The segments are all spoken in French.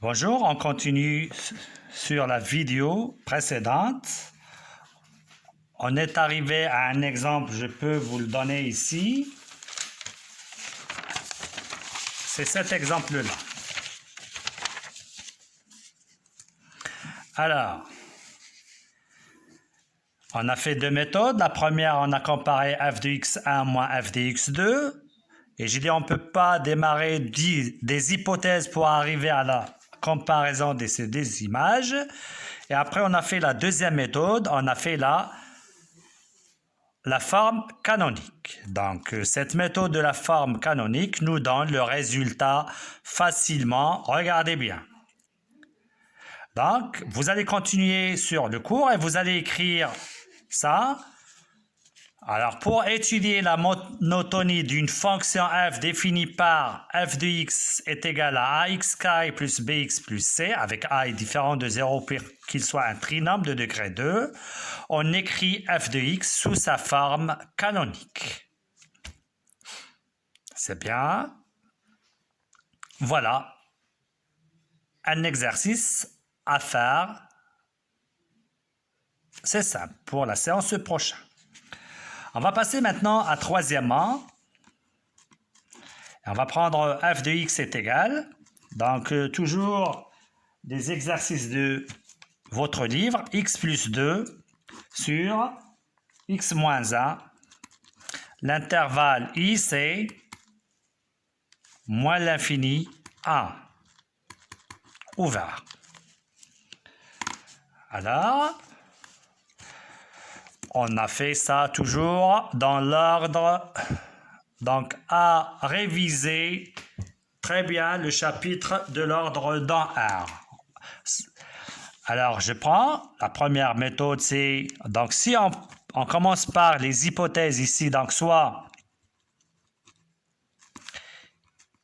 Bonjour, on continue sur la vidéo précédente. On est arrivé à un exemple, je peux vous le donner ici. C'est cet exemple-là. Alors, on a fait deux méthodes. La première, on a comparé f de x1 moins f de x2. Et j'ai dit on ne peut pas démarrer des hypothèses pour arriver à la comparaison de ces deux images. Et après, on a fait la deuxième méthode. On a fait la forme canonique. Donc, cette méthode de la forme canonique nous donne le résultat facilement. Regardez bien. Donc, vous allez continuer sur le cours et vous allez écrire ça. Alors, pour étudier la monotonie d'une fonction f définie par f de x est égal à ax carré plus bx plus c, avec a est différent de 0 pour qu'il soit un trinôme de degré 2, on écrit f de x sous sa forme canonique. C'est bien. Voilà un exercice à faire. C'est simple pour la séance prochaine. On va passer maintenant à troisièmement. On va prendre f de x est égal. Donc, toujours des exercices de votre livre. X plus 2 sur x moins 1. L'intervalle i, c'est moins l'infini 1. Ouvert. Alors, on a fait ça toujours dans l'ordre. Donc, à réviser très bien le chapitre de l'ordre dans R. Alors, je prends la première méthode, c'est... Donc, si on commence par les hypothèses ici, donc soit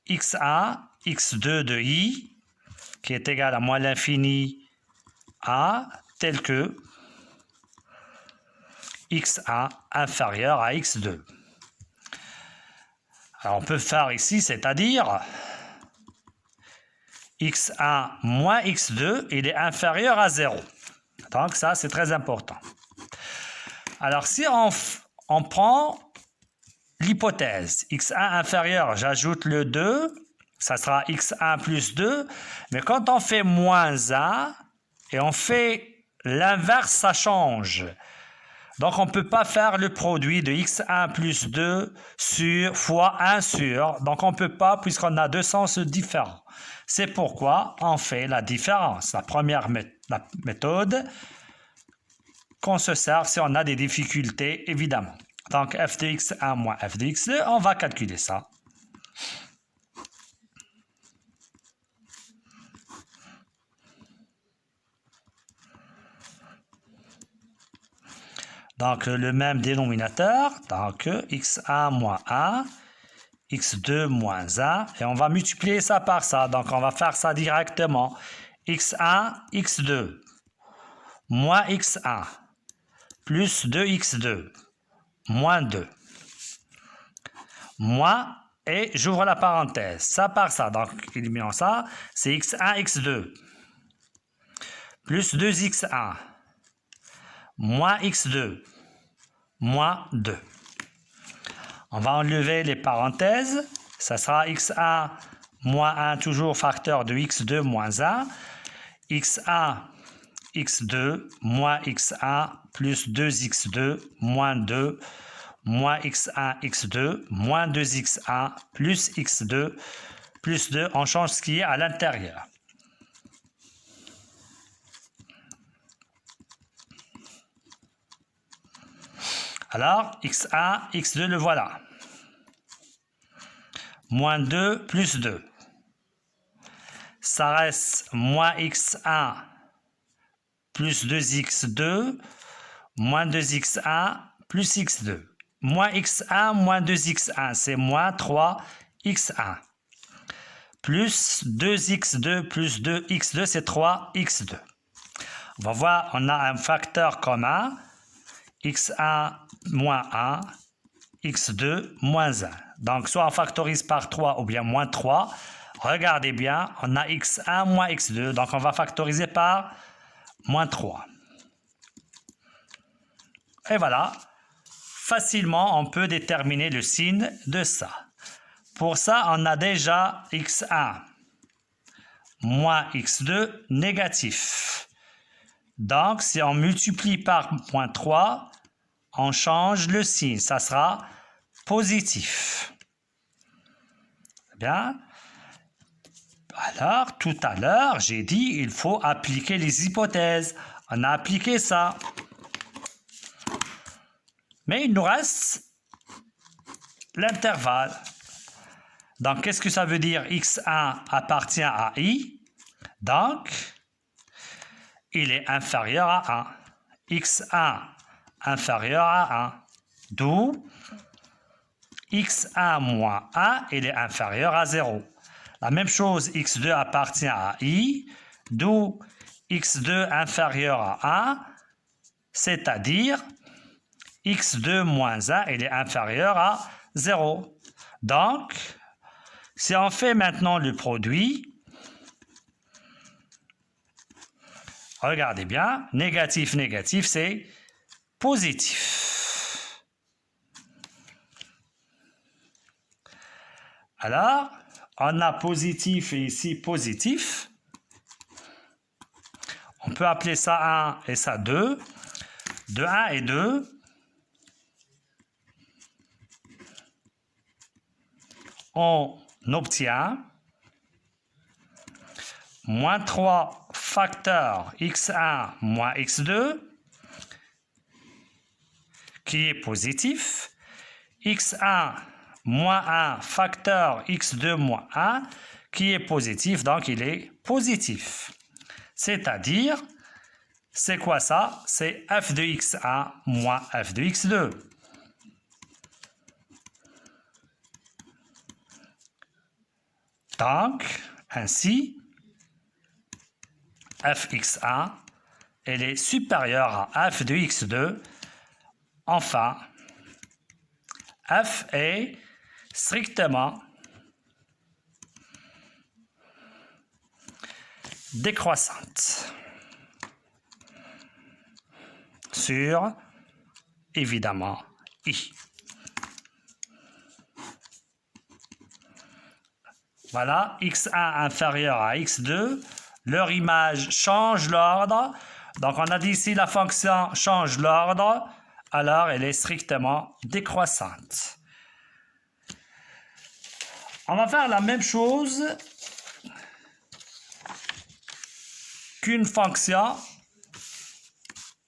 x1, x2 de i, qui est égal à moins l'infini a, tel que x1 inférieur à x2. Alors, on peut faire ici, c'est-à-dire x1 moins x2, il est inférieur à 0. Donc, ça, c'est très important. Alors, si on prend l'hypothèse x1 inférieur, j'ajoute le 2, ça sera x1 plus 2. Mais quand on fait moins 1 et on fait l'inverse, ça change. Donc, on ne peut pas faire le produit de x1 plus 2 fois 1 sur. Donc, on ne peut pas puisqu'on a deux sens différents. C'est pourquoi on fait la différence. La première méthode qu'on se sert si on a des difficultés, évidemment. Donc, f de x1 moins f de x2, on va calculer ça. Donc, le même dénominateur, donc x1 moins 1, x2 moins 1, et on va multiplier ça par ça. Donc, on va faire ça directement. x1, x2, moins x1, plus 2x2, moins 2, moins, et j'ouvre la parenthèse, ça par ça. Donc, éliminons ça, c'est x1, x2, plus 2x1, moins x2, moins 2. On va enlever les parenthèses. Ça sera x1 moins 1, toujours facteur de x2 moins 1. x1, x2, moins x1, plus 2x2, moins 2, moins x1, x2, moins 2x1, plus x2, plus 2. On change ce qui est à l'intérieur. Alors, x1, x2, le voilà. Moins 2, plus 2. Ça reste moins x1, plus 2x2, moins 2x1, plus x2. Moins x1, moins 2x1, c'est moins 3x1. Plus 2x2, plus 2x2, c'est 3x2. On va voir, on a un facteur commun. x1 moins 1, x2 moins 1. Donc, soit on factorise par 3 ou bien moins 3. Regardez bien, on a x1 moins x2, donc on va factoriser par moins 3. Et voilà, facilement on peut déterminer le signe de ça. Pour ça, on a déjà x1 moins x2 négatif. Donc, si on multiplie par moins 3, on change le signe, ça sera positif. Bien. Alors, tout à l'heure, j'ai dit il faut appliquer les hypothèses. On a appliqué ça. Mais il nous reste l'intervalle. Donc, qu'est-ce que ça veut dire? x1 appartient à i. Donc, il est inférieur à 1. x1 inférieur à 1. D'où x1 moins 1, il est inférieur à 0. La même chose, x2 appartient à i, d'où x2 inférieur à 1, c'est-à-dire x2 moins 1, il est inférieur à 0. Donc, si on fait maintenant le produit, regardez bien, négatif, négatif, c'est positif. Alors, on a positif et ici positif. On peut appeler ça 1 et ça 2. De 1 et 2, on obtient moins 3 facteur x1 moins x2 qui est positif, x1 moins 1 facteur x2 moins 1 qui est positif, donc il est positif. C'est-à-dire, c'est quoi ça? C'est f de x1 moins f de x2. Donc, ainsi, fx1, elle est supérieure à f de x2. Enfin, f est strictement décroissante sur, évidemment, i. Voilà, x1 inférieur à x2, leur image change l'ordre. Donc, on a dit si la fonction change l'ordre, alors elle est strictement décroissante. On va faire la même chose qu'une fonction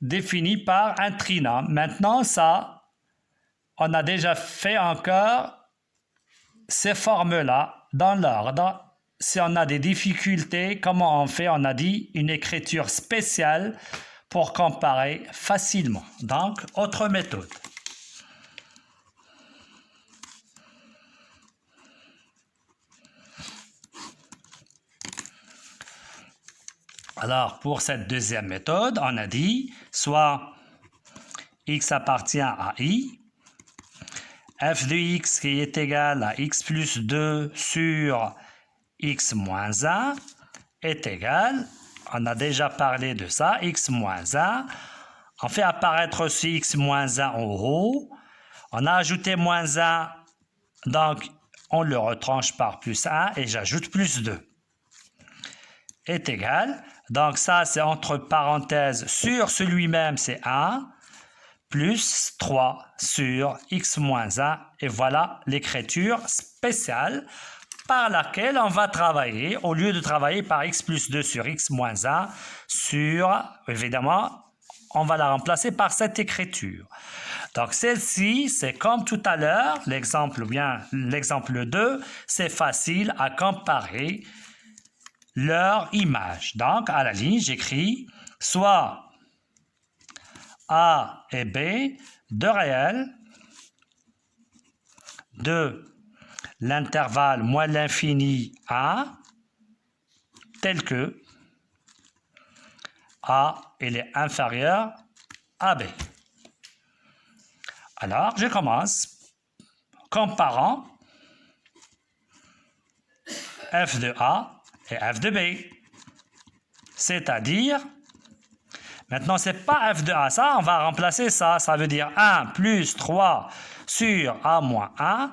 définie par un trinôme. Maintenant, ça, on a déjà fait encore ces formes-là dans l'ordre. Si on a des difficultés, comment on fait? On a dit une écriture spéciale pour comparer facilement. Donc, autre méthode. Alors, pour cette deuxième méthode, on a dit soit x appartient à i, f de x qui est égal à x plus 2 sur x moins 1 est égal, on a déjà parlé de ça, x moins 1. On fait apparaître ce x moins 1 en haut. On a ajouté moins 1, donc on le retranche par plus 1 et j'ajoute plus 2. Est égal. Donc ça, c'est entre parenthèses sur celui-même, c'est 1, plus 3 sur x moins 1. Et voilà l'écriture spéciale par laquelle on va travailler, au lieu de travailler par x plus 2 sur x moins 1, sur, évidemment, on va la remplacer par cette écriture. Donc celle-ci, c'est comme tout à l'heure, l'exemple 2, c'est facile à comparer leur image. Donc, à la ligne, j'écris soit A et B, deux réels, de l'intervalle moins l'infini A, tel que A il est inférieur à B. Alors, je commence comparant f de A et f de B. C'est-à-dire, maintenant, ce n'est pas f de A. Ça, on va remplacer ça. Ça veut dire 1 plus 3 sur A moins 1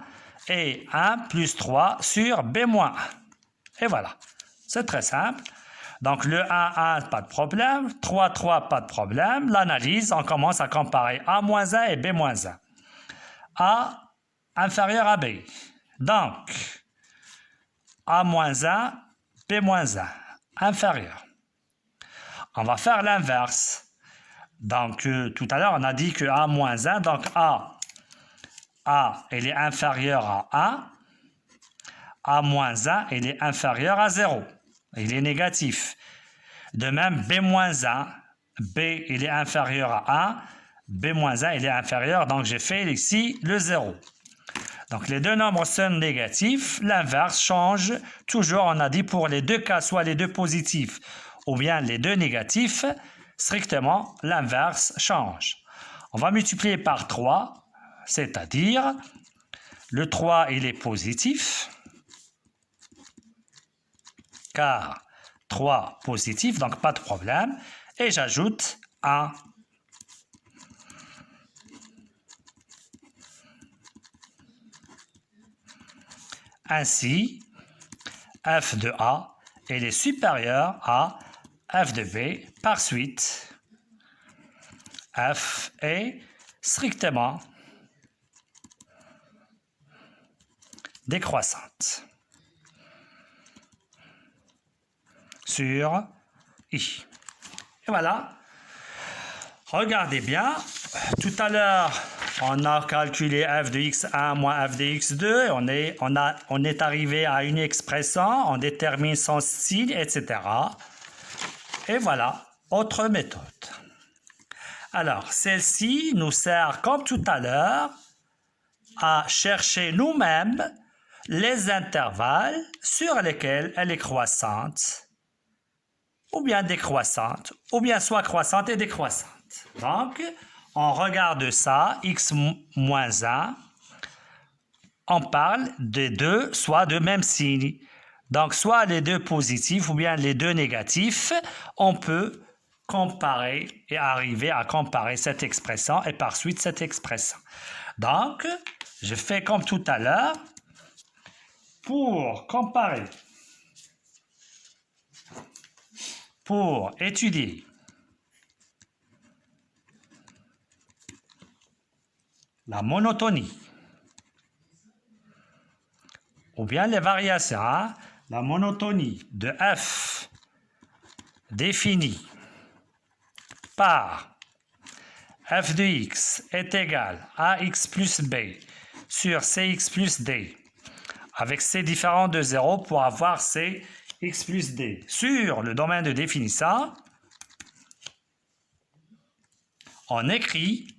et 1 plus 3 sur B moins 1. Et voilà. C'est très simple. Donc, le 1, 1, pas de problème. 3, 3, pas de problème. L'analyse, on commence à comparer A moins 1 et B moins 1. A inférieur à B. Donc, A moins 1, B moins 1. Inférieur. On va faire l'inverse. Donc, tout à l'heure, on a dit que A moins 1, donc A, il est inférieur à 1. A moins 1, il est inférieur à 0. Il est négatif. De même, B moins 1, B, il est inférieur à 1. B moins 1, il est inférieur, donc j'ai fait ici le 0. Donc, les deux nombres sont négatifs. L'inverse change. Toujours, on a dit pour les deux cas, soit les deux positifs ou bien les deux négatifs, strictement, l'inverse change. On va multiplier par 3, c'est-à-dire, le 3, il est positif, car 3 positif, donc pas de problème, et j'ajoute 1. Ainsi, f de A, il est supérieur à f de B par suite. F est strictement décroissante sur I. Et voilà. Regardez bien. Tout à l'heure, on a calculé f de x1 moins f de x2. On est arrivé à une expression. On détermine son style, etc. Et voilà, autre méthode. Alors, celle-ci nous sert, comme tout à l'heure, à chercher nous-mêmes les intervalles sur lesquels elle est croissante, ou bien décroissante, ou bien soit croissante et décroissante. Donc, on regarde ça, x moins 1, on parle des deux, soit de même signe. Donc, soit les deux positifs ou bien les deux négatifs, on peut comparer et arriver à comparer cette expression et par suite cette expression. Donc, je fais comme tout à l'heure pour comparer, pour étudier la monotonie ou bien les variations, hein? La monotonie de f définie par f de x est égal à x plus b sur cx plus d avec c différent de 0 pour avoir c x plus d. Sur le domaine de définissant, on écrit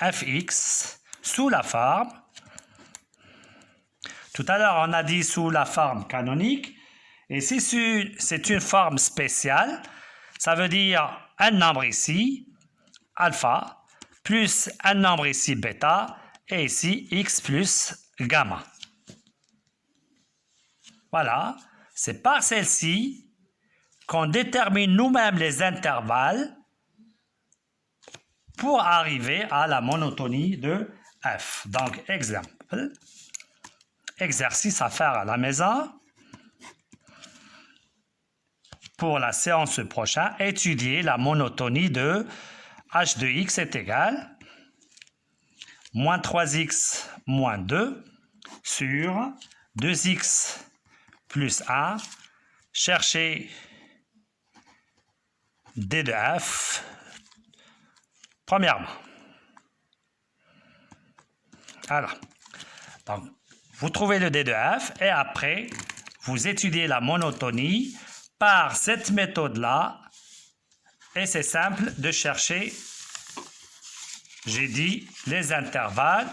fx sous la forme. Tout à l'heure, on a dit sous la forme canonique. Et si c'est une forme spéciale, ça veut dire un nombre ici, alpha, plus un nombre ici, bêta, et ici, x plus gamma. Voilà, c'est par celle-ci qu'on détermine nous-mêmes les intervalles pour arriver à la monotonie de f. Donc, exemple, exercice à faire à la maison. Pour la séance prochaine, étudier la monotonie de h de x est égal moins 3x moins 2 sur 2x plus 1. Chercher d de f. Premièrement. Alors, donc, vous trouvez le d de f et après, vous étudiez la monotonie par cette méthode-là. Et c'est simple de chercher, j'ai dit, les intervalles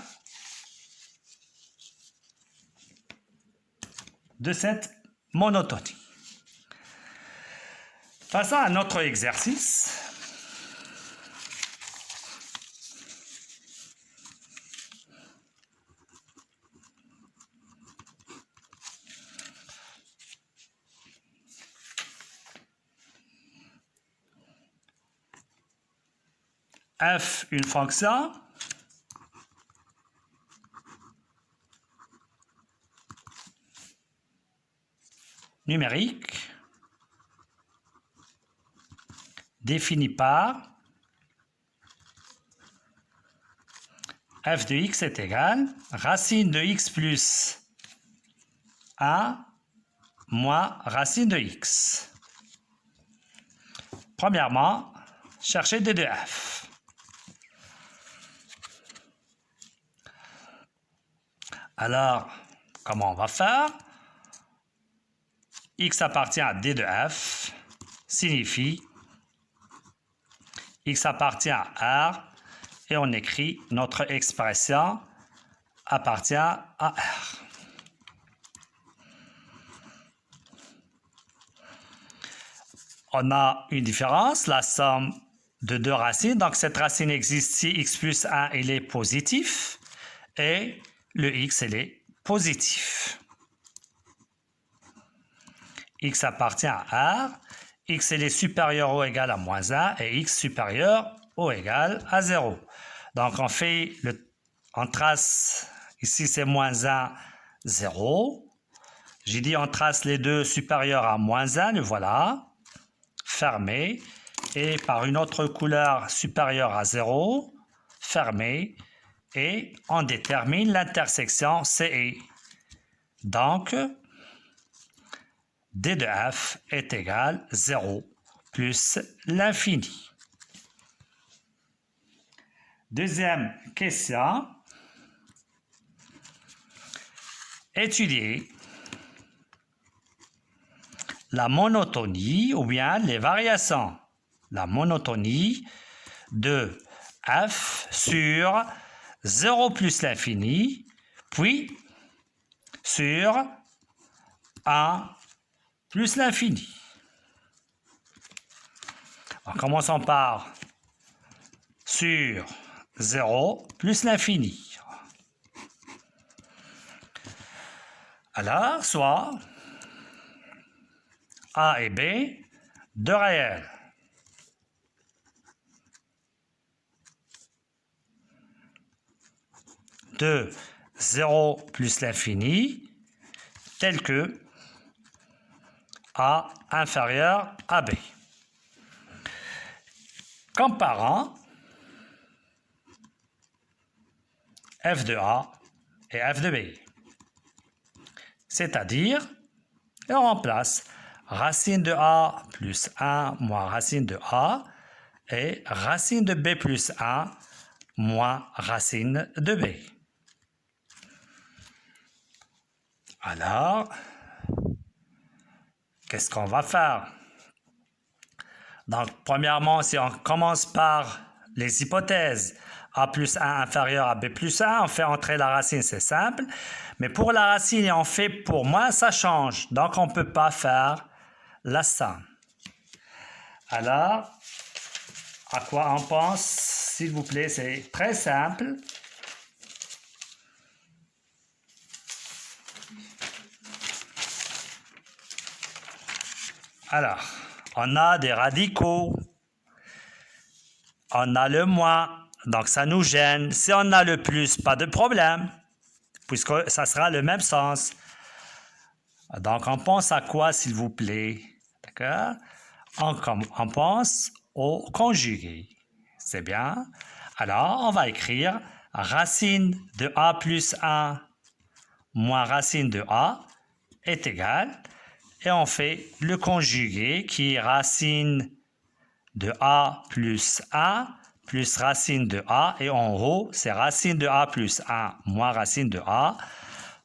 de cette monotonie. Passons à notre exercice. f une fonction numérique définie par f de x est égal racine de x plus 1 moins racine de x. Premièrement, chercher d de f. Alors, comment on va faire? X appartient à d de f, signifie x appartient à R, et on écrit notre expression appartient à R. On a une différence, la somme de deux racines. Donc, cette racine existe si x plus 1 il est positif et le x il est positif. X appartient à R, x il est supérieur ou égal à moins 1 et x supérieur ou égal à 0. Donc, on trace, ici c'est moins 1, 0. J'ai dit on trace les deux supérieurs à moins 1, le voilà. Fermé, et par une autre couleur supérieure à 0, fermé, et on détermine l'intersection CE. Donc, d de f est égal 0 plus l'infini. Deuxième question. Étudier la monotonie ou bien les variations. La monotonie de f sur 0 plus l'infini, puis sur 1 plus l'infini. Commençons par sur 0 plus l'infini. Alors, soit A et B, deux réels. De 0 plus l'infini, tel que A inférieur à B. Comparant f de A et f de B. C'est-à-dire, on remplace racine de A plus 1 moins racine de A et racine de B plus 1 moins racine de B. Alors, qu'est-ce qu'on va faire? Donc, premièrement, si on commence par les hypothèses A plus 1 inférieur à B plus 1, on fait entrer la racine, c'est simple. Mais pour la racine et on fait pour moins, ça change. Donc, on ne peut pas faire la somme. Alors, à quoi on pense? S'il vous plaît, c'est très simple. Alors, on a des radicaux. On a le moins, donc ça nous gêne. Si on a le plus, pas de problème, puisque ça sera le même sens. Donc, on pense à quoi, s'il vous plaît? D'accord? On pense au conjugué. C'est bien. Alors, on va écrire racine de A plus 1 moins racine de A est égal. Et on fait le conjugué qui est racine de A plus 1 plus racine de A. Et en haut, c'est racine de A plus 1 moins racine de A.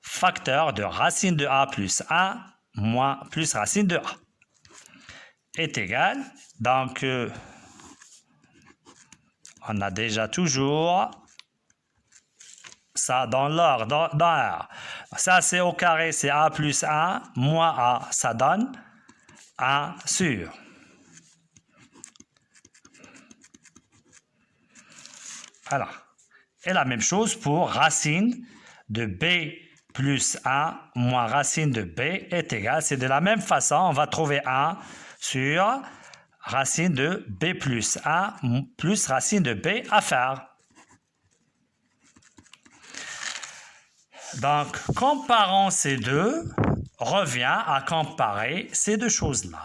Facteur de racine de A plus 1 moins plus racine de A est égal. Donc, on a déjà toujours ça dans l'ordre, dans R. Ça, c'est au carré, c'est A plus 1 moins A. Ça donne 1 sur. Voilà. Et la même chose pour racine de B plus 1 moins racine de B est égal. C'est de la même façon, on va trouver 1 sur racine de b plus 1 plus racine de b à faire. Donc, comparons ces deux revient à comparer ces deux choses-là.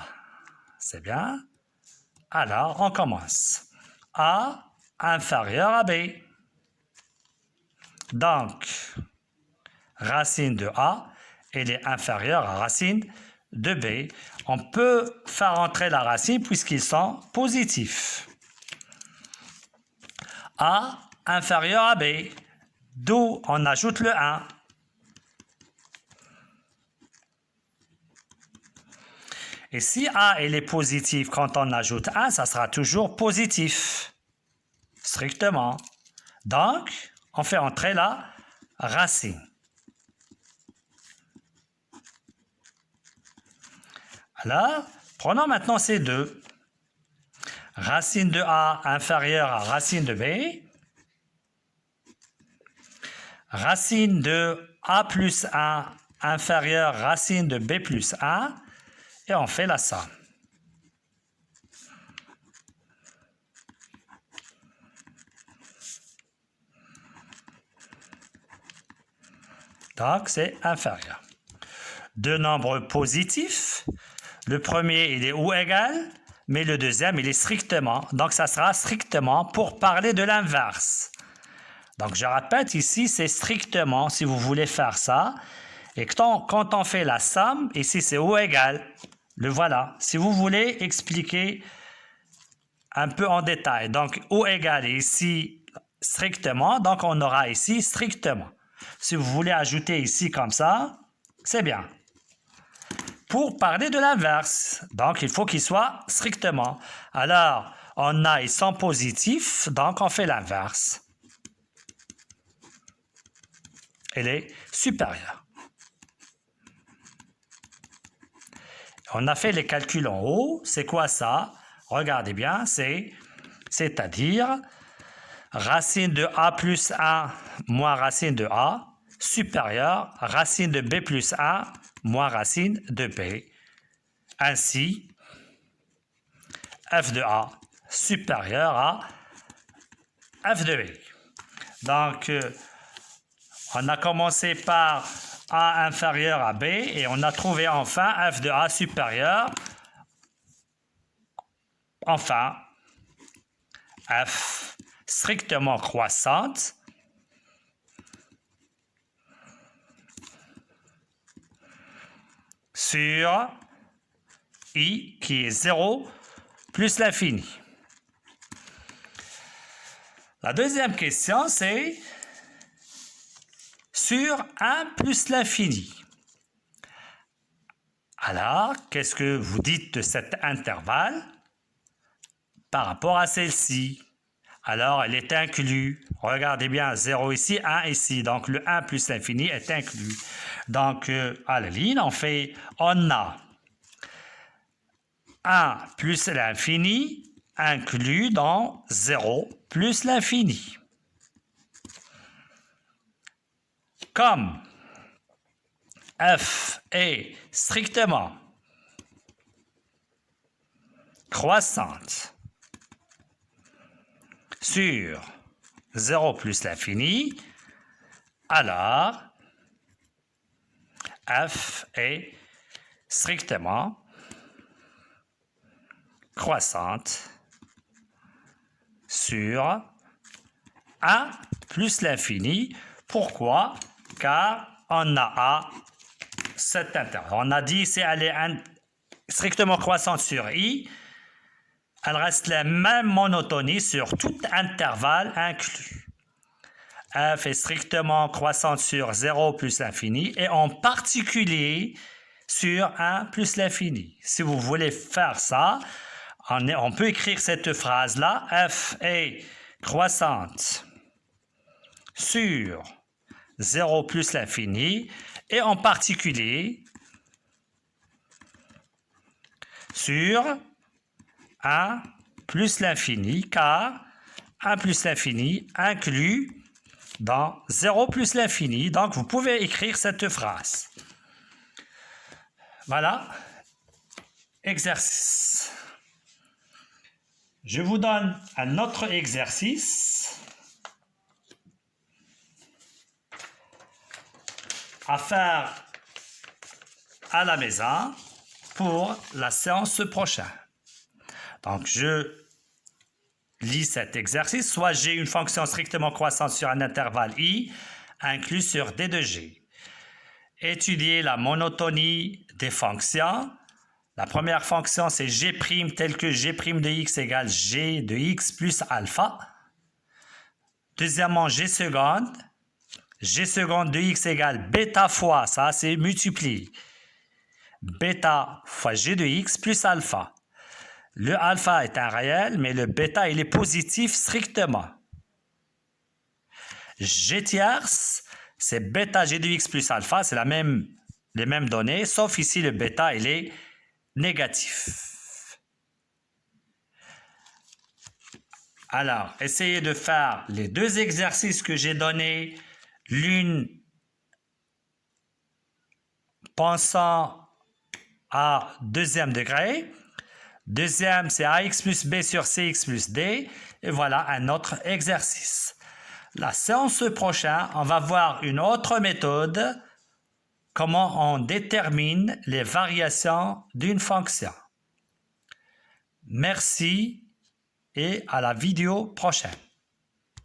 C'est bien? Alors, on commence. A inférieur à B. Donc, racine de A, elle est inférieure à racine de B. On peut faire entrer la racine puisqu'ils sont positifs. A inférieur à B, d'où on ajoute le 1. Et si A elle est positive quand on ajoute 1, ça sera toujours positif, strictement. Donc, on fait entrer la racine. Alors, prenons maintenant ces deux. Racine de A inférieure à racine de B. Racine de A plus 1 inférieure à racine de B plus 1. Et on fait la somme. Donc, c'est inférieur. Deux nombres positifs. Le premier, il est ou égal, mais le deuxième, il est strictement. Donc, ça sera strictement pour parler de l'inverse. Donc, je répète ici, c'est strictement, si vous voulez faire ça. Et quand on fait la somme, ici, c'est ou égal. Le voilà. Si vous voulez expliquer un peu en détail. Donc, ou égal ici, strictement. Donc, on aura ici strictement. Si vous voulez ajouter ici comme ça, c'est bien. Pour parler de l'inverse, donc il faut qu'il soit strictement. Alors, on a, ils sont positifs, donc on fait l'inverse. Elle est supérieure. On a fait les calculs en haut. C'est quoi ça? Regardez bien, c'est-à-dire racine de A plus 1 moins racine de A supérieur racine de B plus 1 moins racine de B. Ainsi, f de A supérieur à f de B. Donc, on a commencé par A inférieur à B et on a trouvé enfin f de A supérieur. Enfin, f strictement croissante sur I qui est 0 plus l'infini. La deuxième question, c'est sur 1 plus l'infini. Alors, qu'est-ce que vous dites de cet intervalle par rapport à celle-ci? Alors, elle est inclue. Regardez bien, 0 ici, 1 ici. Donc, le 1 plus l'infini est inclus. Donc, à la ligne, on a 1 plus l'infini inclus dans 0 plus l'infini. Comme f est strictement croissante sur 0 plus l'infini, alors f est strictement croissante sur 1 plus l'infini. Pourquoi? Car on a cet intervalle. On a dit si elle est strictement croissante sur I, elle reste la même monotonie sur tout intervalle inclus. F est strictement croissante sur 0 plus l'infini et en particulier sur 1 plus l'infini. Si vous voulez faire ça, on peut écrire cette phrase-là. F est croissante sur 0 plus l'infini et en particulier sur 1 plus l'infini, car 1 plus l'infini inclut dans 0 plus l'infini. Donc, vous pouvez écrire cette phrase. Voilà. Exercice. Je vous donne un autre exercice à faire à la maison pour la séance prochaine. Donc, je lis cet exercice. Soit j'ai une fonction strictement croissante sur un intervalle i, inclus sur d de g. Étudier la monotonie des fonctions. La première fonction, c'est g' tel que g' de x égale g de x plus alpha. Deuxièmement, g seconde de x égale bêta fois, ça c'est multiplié, bêta fois g de x plus alpha. Le alpha est un réel, mais le bêta, il est positif strictement. G tierce, c'est bêta g de x plus alpha, c'est les mêmes données, sauf ici le bêta, il est négatif. Alors, essayez de faire les deux exercices que j'ai donnés, l'une pensant à deuxième degré, deuxième c'est ax plus b sur cx plus d, et voilà un autre exercice. La séance prochaine, on va voir une autre méthode, comment on détermine les variations d'une fonction. Merci et à la vidéo prochaine.